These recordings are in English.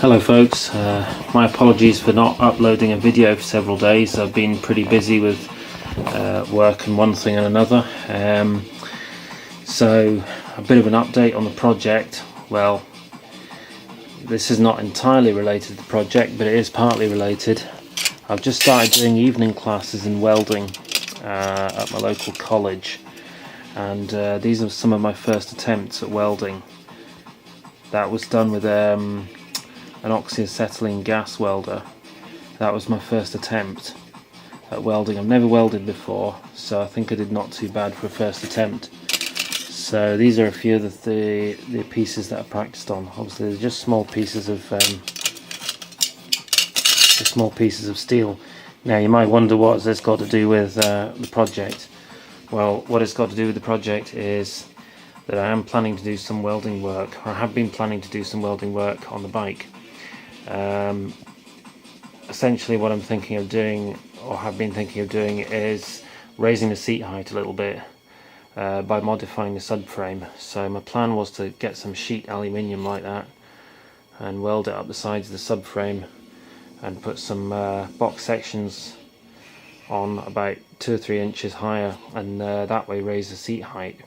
Hello folks, my apologies for not uploading a video for several days. I've been pretty busy with work and one thing and another. So a bit of an update on the project. Well, this is not entirely related to the project, but it is partly related. I've just started doing evening classes in welding at my local college, and these are some of my first attempts at welding. That was done with an oxyacetylene gas welder. That was my first attempt at welding. I've never welded before, so I think I did not too bad for a first attempt. So these are a few of the pieces that I practiced on. Obviously they're just small pieces of steel. Now you might wonder, what has this got to do with the project? Well, what it's got to do with the project is that I am planning to do some welding work, or I have been planning to do some welding work on the bike. Essentially what I'm thinking of doing, or have been thinking of doing, is raising the seat height a little bit by modifying the subframe. So my plan was to get some sheet aluminium like that and weld it up the sides of the subframe and put some box sections on about 2 or 3 inches higher, and that way raise the seat height.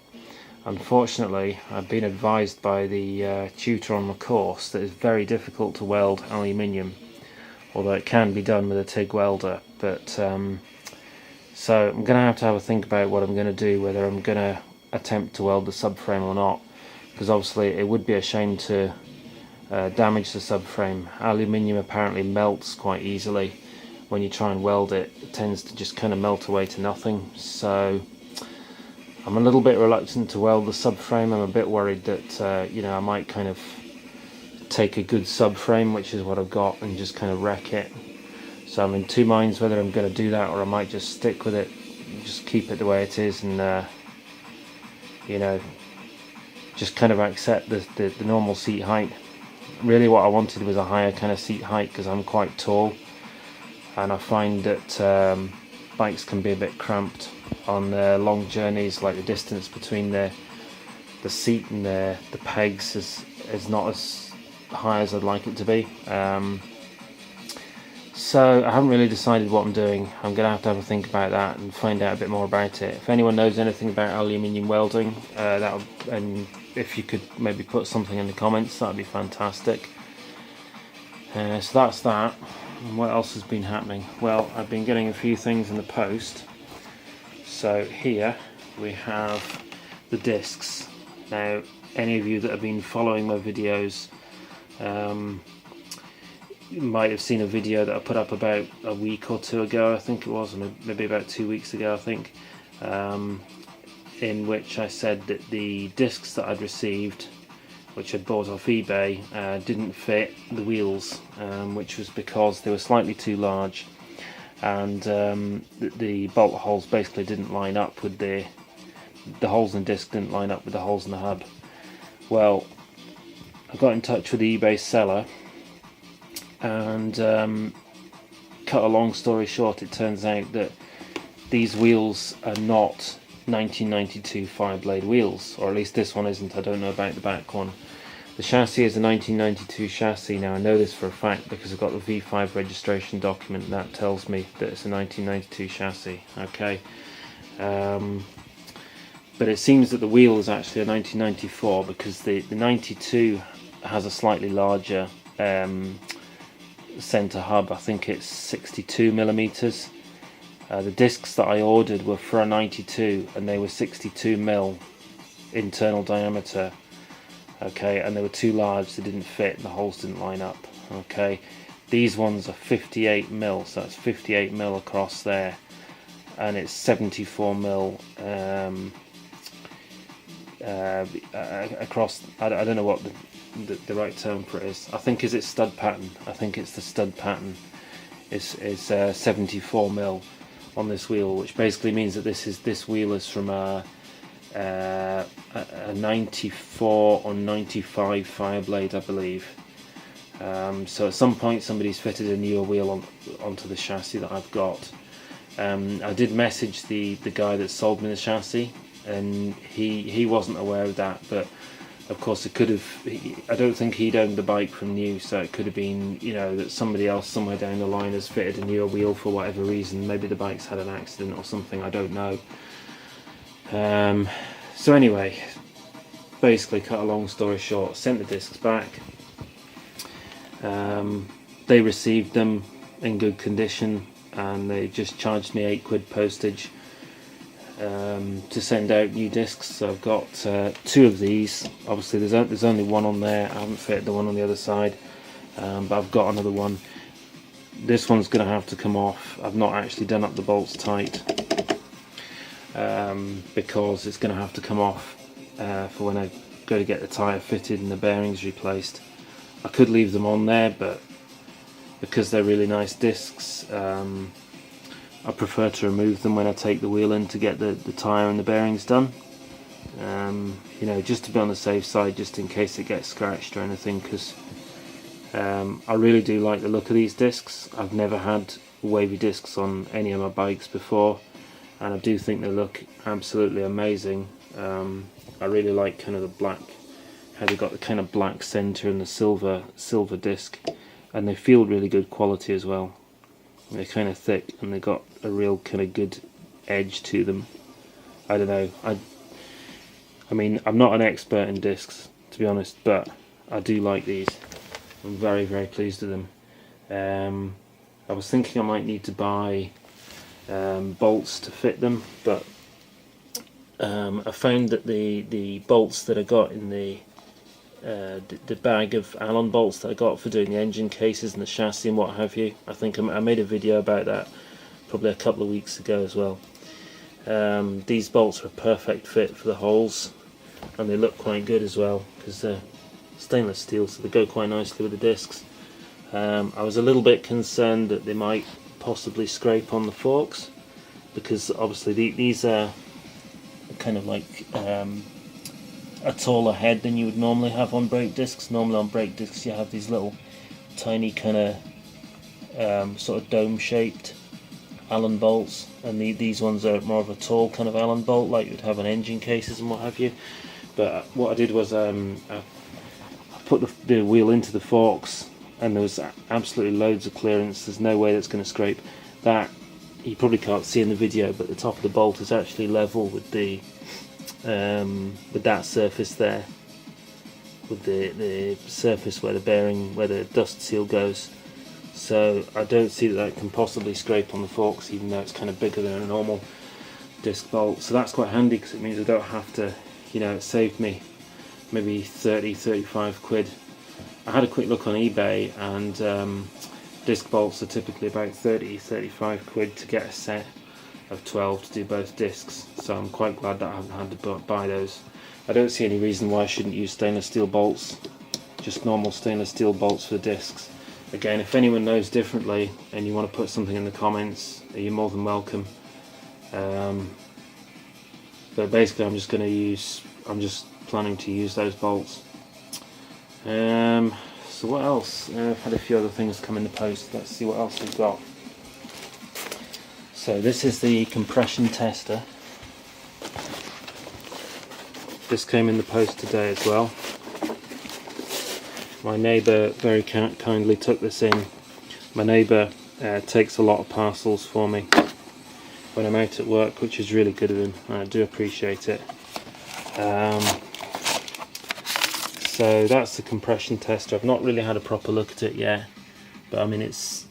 Unfortunately, I've been advised by the tutor on the course that it's very difficult to weld aluminium, although it can be done with a TIG welder. But so I'm going to have a think about what I'm going to do, whether I'm going to attempt to weld the subframe or not, because obviously it would be a shame to damage the subframe. Aluminium apparently melts quite easily when you try and weld it. It tends to just kind of melt away to nothing. So I'm a little bit reluctant to weld the subframe. I'm a bit worried that I might kind of take a good subframe, which is what I've got, and just kind of wreck it. So I'm in two minds whether I'm going to do that, or I might just stick with it, just keep it the way it is, and just kind of accept the normal seat height. Really what I wanted was a higher kind of seat height, because I'm quite tall, and I find that bikes can be a bit cramped on long journeys. Like the distance between the seat and the pegs is not as high as I'd like it to be. So I haven't really decided what I'm doing. I'm going to have a think about that and find out a bit more about it. If anyone knows anything about aluminium welding, and if you could maybe put something in the comments, that would be fantastic. So that's that. And what else has been happening? Well, I've been getting a few things in the post. So here we have the discs. Now, any of you that have been following my videos you might have seen a video that I put up about a week or two ago, I think it was, maybe about 2 weeks ago, I think, in which I said that the discs that I'd received, which I'd bought off eBay, didn't fit the wheels, which was because they were slightly too large, and the bolt holes basically didn't line up with the holes in the disc didn't line up with the holes in the hub. Well, I got in touch with the eBay seller, and cut a long story short, it turns out that these wheels are not 1992 five-blade wheels, or at least this one isn't. I don't know about the back one. The chassis is a 1992 chassis. Now I know this for a fact because I've got the V5 registration document that tells me that it's a 1992 chassis. Okay, but it seems that the wheel is actually a 1994, because the 92 has a slightly larger center hub. I think it's 62 millimeters. The discs that I ordered were for a 92, and they were 62 mil internal diameter. Okay, and they were too large, they didn't fit, and the holes didn't line up. Okay, these ones are 58 mil, so that's 58 mil across there, and it's 74 mil across. I don't know what the right term for it is. I think it's stud pattern. I think it's the stud pattern is 74 mil on this wheel, which basically means that this wheel is from a 94 or 95 Fireblade, I believe. So at some point somebody's fitted a newer wheel onto the chassis that I've got. I did message the guy that sold me the chassis, and he wasn't aware of that, but Of course, it could have. I don't think he'd owned the bike from new, so it could have been, you know, that somebody else somewhere down the line has fitted a newer wheel for whatever reason. Maybe the bike's had an accident or something. I don't know. So anyway, basically, cut a long story short, sent the discs back. They received them in good condition, and they just charged me £8 postage to send out new discs. So I've got 2 of these. Obviously there's only one on there. I haven't fitted the one on the other side, but I've got another one. This one's going to have to come off. I've not actually done up the bolts tight, because it's going to have to come off for when I go to get the tyre fitted and the bearings replaced. I could leave them on there, but because they're really nice discs, I prefer to remove them when I take the wheel in to get the tyre and the bearings done. You know, just to be on the safe side, just in case it gets scratched or anything, because I really do like the look of these discs. I've never had wavy discs on any of my bikes before, and I do think they look absolutely amazing. I really like kind of the black, how they got the kind of black centre and the silver disc, and they feel really good quality as well. They're kind of thick and they got a real kind of good edge to them. I don't know, I mean, I'm not an expert in discs, to be honest, but I do like these. I'm very, very pleased with them. I was thinking I might need to buy bolts to fit them, but I found that the bolts that I got in the bag of Allen bolts that I got for doing the engine cases and the chassis and what have you, I think I made a video about that probably a couple of weeks ago as well. These bolts are a perfect fit for the holes, and they look quite good as well because they're stainless steel, so they go quite nicely with the discs. I was a little bit concerned that they might possibly scrape on the forks, because obviously these are kind of like a taller head than you would normally have on brake discs. Normally on brake discs you have these little tiny kind of sort of dome shaped Allen bolts, and these ones are more of a tall kind of Allen bolt like you'd have on engine cases and what have you. But what I did was I put the wheel into the forks, and there was absolutely loads of clearance. There's no way that's going to scrape. That you probably can't see in the video, but the top of the bolt is actually level with the with that surface there, with the surface where the bearing, where the dust seal goes. So I don't see that can possibly scrape on the forks, even though it's kind of bigger than a normal disc bolt. So that's quite handy, because it means I don't have to, you know, it saved me maybe 30-35 quid. I had a quick look on eBay, and disc bolts are typically about 30-35 quid to get a set of 12 to do both discs, so I'm quite glad that I haven't had to buy those. I don't see any reason why I shouldn't use stainless steel bolts, just normal stainless steel bolts for discs. Again, if anyone knows differently and you want to put something in the comments, you're more than welcome. But basically I'm just planning to use those bolts. So what else? I've had a few other things come in the post. Let's see what else we've got. So this is the compression tester. This came in the post today as well. My neighbour very kindly took this in. My neighbour takes a lot of parcels for me when I'm out at work, which is really good of him, and I do appreciate it. So that's the compression tester. I've not really had a proper look at it yet, but I mean there's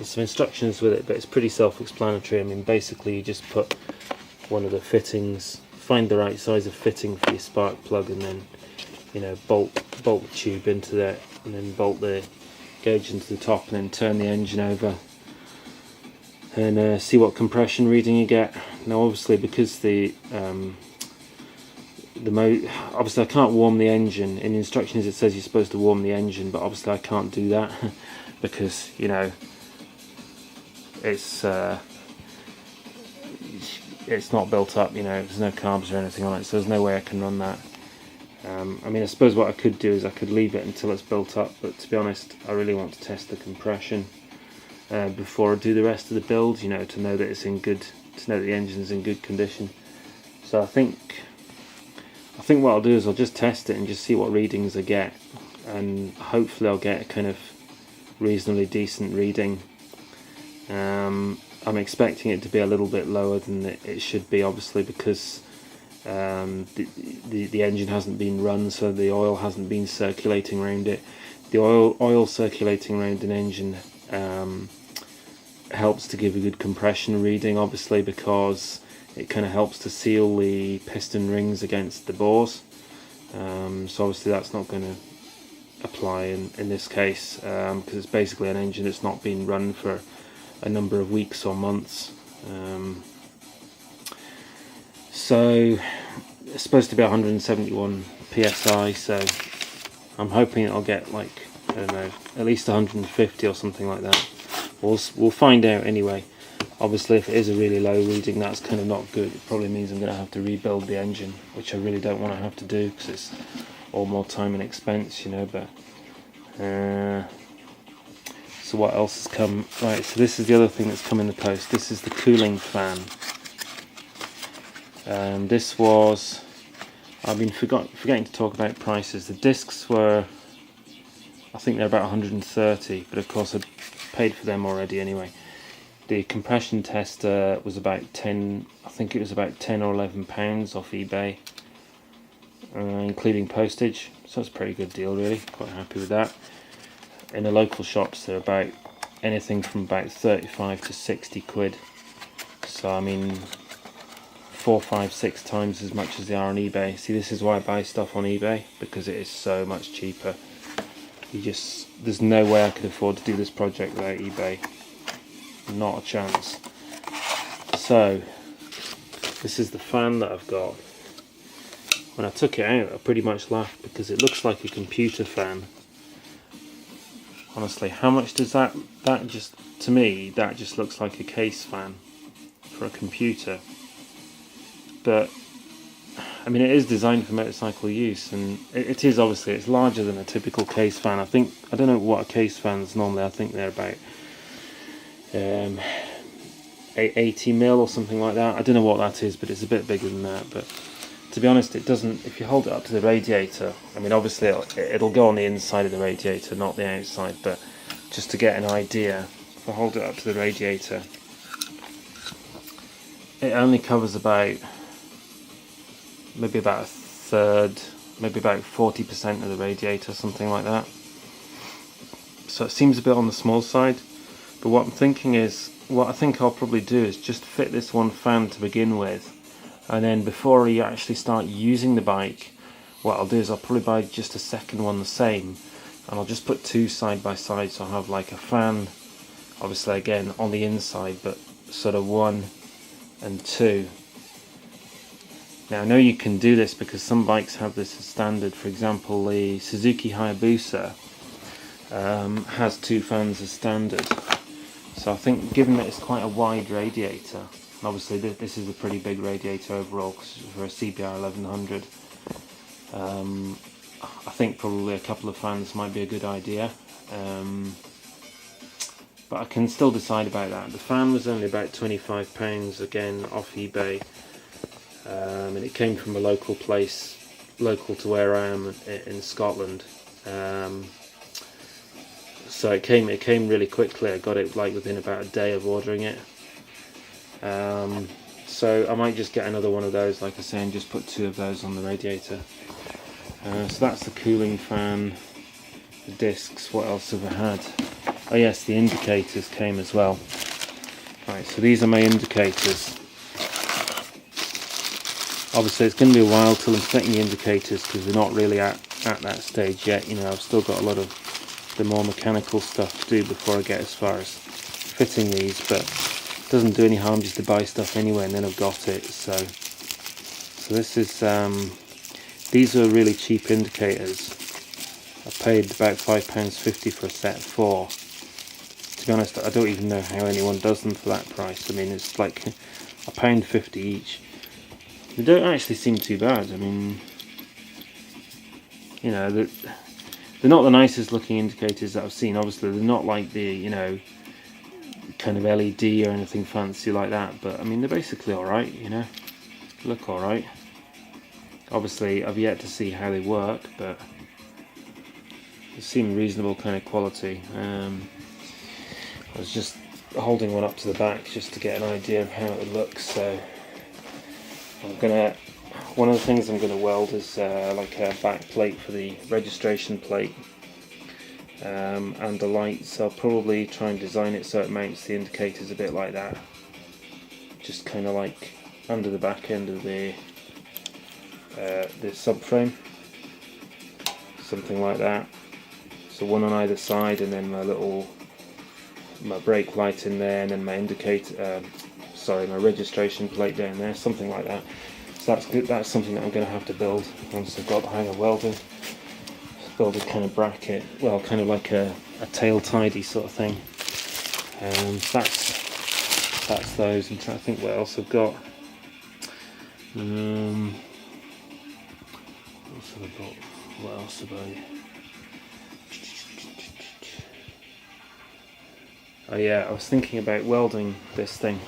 some instructions with it, but it's pretty self-explanatory. I mean, basically you just put one of the fittings, find the right size of fitting for your spark plug, and then, you know, bolt the tube into that, and then bolt the gauge into the top, and then turn the engine over and see what compression reading you get. Now obviously, because obviously I can't warm the engine. In the instructions it says you're supposed to warm the engine, but obviously I can't do that because, you know, it's not built up, you know, there's no carbs or anything on it, so there's no way I can run that. I mean, I suppose what I could do is I could leave it until it's built up, but to be honest, I really want to test the compression before I do the rest of the build, you know, to know that it's in good, to know that the engine's in good condition. So I think I think what I'll do is I'll just test it and just see what readings I get, and hopefully I'll get a kind of reasonably decent reading. I'm expecting it to be a little bit lower than it should be, obviously, because the engine hasn't been run, so the oil hasn't been circulating around it. The oil circulating around an engine helps to give a good compression reading, obviously, because it kind of helps to seal the piston rings against the bores. So obviously that's not going to apply in this case, because it's basically an engine that's not been run for a number of weeks or months. So it's supposed to be 171 psi, so I'm hoping it'll get, like, I don't know, at least 150 or something like that. We'll find out anyway. Obviously, if it is a really low reading, that's kind of not good. It probably means I'm going to have to rebuild the engine, which I really don't want to have to do, because it's all more time and expense, you know. But so what else has come? Right, so this is the other thing that's come in the post. This is the cooling fan. This was, I've been forgetting to talk about prices. The discs were, I think they're about 130, but of course I paid for them already anyway. The compression tester was about 10, I think it was about 10 or 11 pounds off eBay, including postage, so it's a pretty good deal, really. Quite happy with that. In the local shops they're about anything from about 35 to 60 quid, so I mean 4, 5, 6 times as much as they are on eBay. See, this is why I buy stuff on eBay, because it is so much cheaper. There's no way I could afford to do this project without eBay. Not a chance. So this is the fan that I've got. When I took it out, I pretty much laughed, because it looks like a computer fan. Honestly, how much does that just, to me, that just looks like a case fan for a computer. But I mean, it is designed for motorcycle use, and it is, obviously, it's larger than a typical case fan. I don't know what a case fan's normally. I think they're about 80 mil or something like that. I don't know what that is, but it's a bit bigger than that. But to be honest, it doesn't, if you hold it up to the radiator, I mean, obviously it'll go on the inside of the radiator, not the outside, but just to get an idea, if I hold it up to the radiator, it only covers about, maybe about a third, maybe about 40% of the radiator, something like that. So it seems a bit on the small side. But what I'm thinking is, what I think I'll probably do is just fit this one fan to begin with, and then before you actually start using the bike, what I'll do is I'll probably buy just a second one the same, and I'll just put two side by side, so I'll have like a fan, obviously again on the inside, but sort of 1 and 2. Now I know you can do this because some bikes have this as standard. For example, the Suzuki Hayabusa has 2 fans as standard. So I think, given that it's quite a wide radiator, and obviously this is a pretty big radiator overall for a CBR 1100, I think probably a couple of fans might be a good idea. But I can still decide about that. The fan was only about £25, again off eBay, and it came from a local place, local to where I am in Scotland. So it came really quickly. I got it like within about a day of ordering it. So I might just get another one of those, like I say, and just put 2 of those on the radiator. So that's the cooling fan, the discs. What else have I had? Oh yes, the indicators came as well. Right, so these are my indicators. Obviously it's going to be a while till I'm fitting the indicators, because we're not really at that stage yet. You know, I've still got a lot of the more mechanical stuff to do before I get as far as fitting these, but it doesn't do any harm just to buy stuff anyway, and then I've got it. So this is these are really cheap indicators. I paid about £5.50 for a set of 4. To be honest, I don't even know how anyone does them for that price. I mean, it's like £1.50 each. They don't actually seem too bad. I mean, you know, they're not the nicest looking indicators that I've seen. Obviously, they're not like the, you know, kind of LED or anything fancy like that. But I mean, they're basically all right. You know, look all right. Obviously I've yet to see how they work, but they seem reasonable kind of quality. I was just holding one up to the back just to get an idea of how it looks. So one of the things I'm going to weld is like a back plate for the registration plate, and the lights. I'll probably try and design it so it mounts the indicators a bit like that, just kind of like under the back end of the subframe, something like that. So one on either side, and then my brake light in there, and then my indicator, my registration plate down there, something like that. So that's good. That's something that I'm going to have to build once I've got the hang of welding. Just build a kind of bracket, well, kind of like a tail tidy sort of thing. That's those. I'm trying to think what else I've got. What else have I? Oh yeah, I was thinking about welding this thing.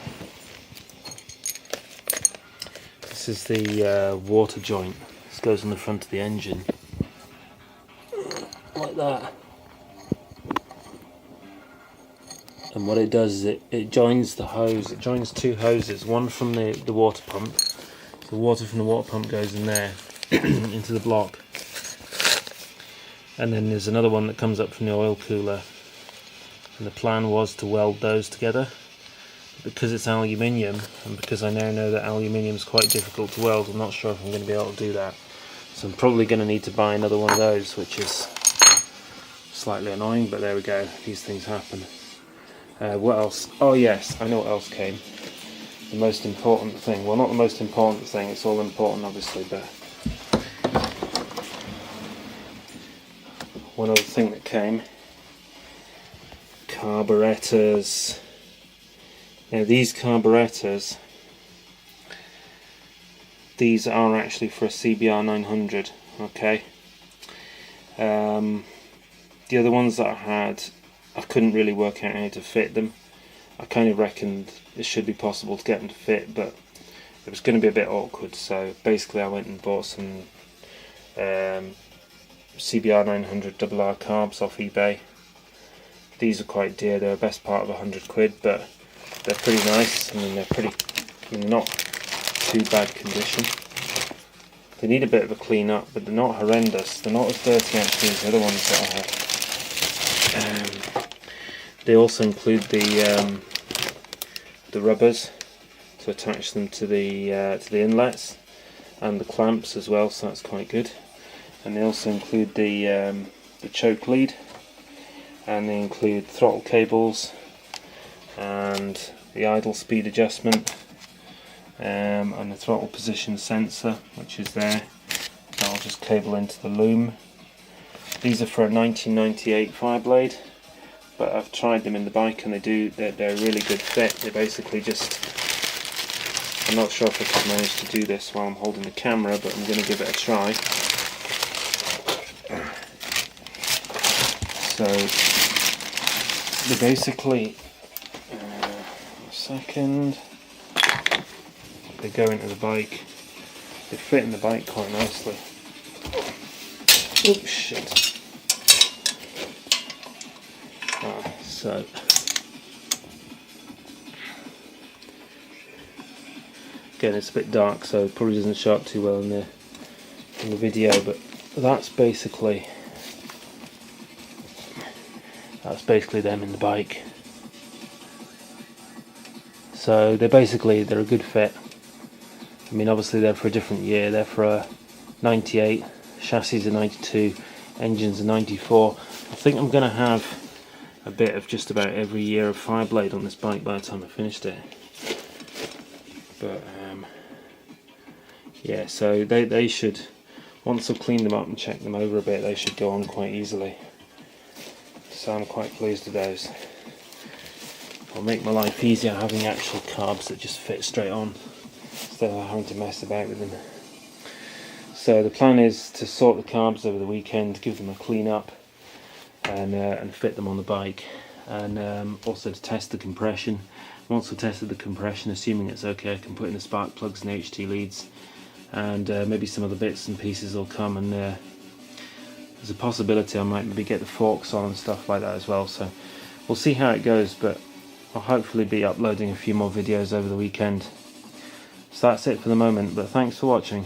This is the water joint. This goes on the front of the engine, like that. And what it does is it joins the hose. It joins two hoses, one from the water pump. The water from the water pump goes in there into the block, and then there's another one that comes up from the oil cooler. And the plan was to weld those together. Because it's aluminium, and because I now know that aluminium is quite difficult to weld, I'm not sure if I'm going to be able to do that. So I'm probably going to need to buy another one of those, which is slightly annoying, but there we go, these things happen. What else? Oh yes, I know what else came. The most important thing, well, not the most important thing, it's all important obviously, but one other thing that came: carburetors. Now these carburetors, these are actually for a CBR 900, okay? The other ones that I had, I couldn't really work out how to fit them. I kind of reckoned it should be possible to get them to fit, but it was going to be a bit awkward, so basically I went and bought some CBR 900 RR carbs off eBay. These are quite dear, they're the best part of £100, but they're pretty nice. I mean, they're not too bad condition. They need a bit of a clean up, but they're not horrendous. They're not as dirty actually as the other ones that I have. They also include the rubbers to attach them to the inlets, and the clamps as well, so that's quite good. And they also include the choke lead, and they include throttle cables and the idle speed adjustment, and the throttle position sensor, which is there. That'll just cable into the loom. These are for a 1998 Fireblade, but I've tried them in the bike and they're a really good fit. They basically just, I'm not sure if I can manage to do this while I'm holding the camera, but I'm going to give it a try. So they basically, a second, they go into the bike. They fit in the bike quite nicely. Oops, shit. So again, it's a bit dark, so it probably doesn't show up too well in the video, but that's basically them in the bike. So they're a good fit. I mean, obviously they're for a different year. They're for a 98, chassis are 92, engines are 94. I think I'm going to have a bit of just about every year of Fireblade on this bike by the time I finished it. But yeah, so they should, once I've cleaned them up and checked them over a bit, they should go on quite easily. So I'm quite pleased with those. It'll make my life easier having actual carbs that just fit straight on, instead of having to mess about with them. So the plan is to sort the carbs over the weekend, give them a clean up, and fit them on the bike, and also to test the compression. Once I've tested the compression, assuming it's okay, I can put in the spark plugs and HT leads and maybe some other bits and pieces will come, and there's a possibility I might maybe get the forks on and stuff like that as well. So we'll see how it goes, but I'll hopefully be uploading a few more videos over the weekend. So that's it for the moment, but thanks for watching.